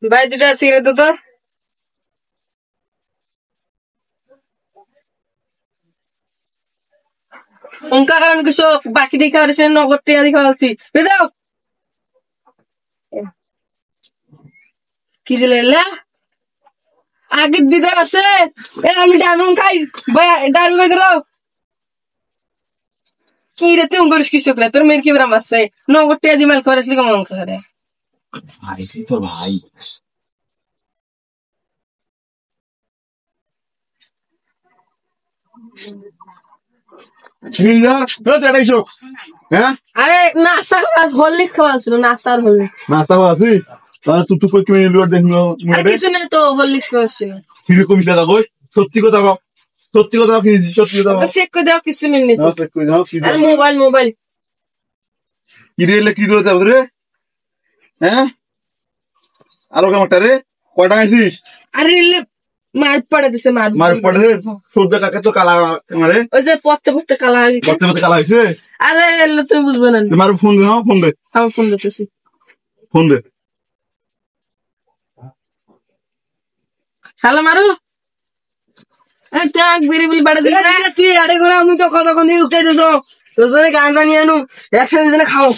ভাই দুটা সিগারেট তো উনকা কারণ কিছু বাকি টিকা হয়েছে নগদ টিকা দেখা যাচ্ছি দাও কি দিলে আগের দিদার আছে আমি ডায়মন্ড খাই ভাই ডায়মন্ড বেগরাও কি রে তুই করিস কিছু করে তোর মেয়ের কি ব্রাম আছে নগদ টিকা দি মাল করেছিলি কেমন করে ভাই তোর ভাই আরে নাস্তা খাওয়া হরলিক্স খাওয়া ছিল নাস্তার হরলিক্স নাস্তা আছি তাহলে তুই তুই কি মেনু দেখলো আর কিছু নেই তো হরলিক্স খাওয়া ছিল ফিরে কমিছে দেখো সত্যি কথা কও সত্যি কথা কিনেছি সত্যি কথা চেক করে দাও কিছু নেই তো চেক করে দাও কি আরে মোবাইল কি রে কি দিতে হবে রে হ্যাঁ আরো কেমনটা রে কয়টা খাইছিস আরে মার পড়ে দিছে মার পড়ে রে সূর্য কাকে তো কালা মারে ওই যে পড়তে কালা হয়ে গেছে পড়তে কালা হইছে আরে এলে তুমি বুঝবে না মার ফোন দে ফোন দে আমার ফোন দিতেছি ফোন দে হ্যালো মারু এই তাক বিরিবিলি বাড়া দিবি না তুই আড়ে করে আমি তো কতক্ষণ দিয়ে উঠে দিছো তোর জন্য গান জানিয়ে আনু একসাথে খাও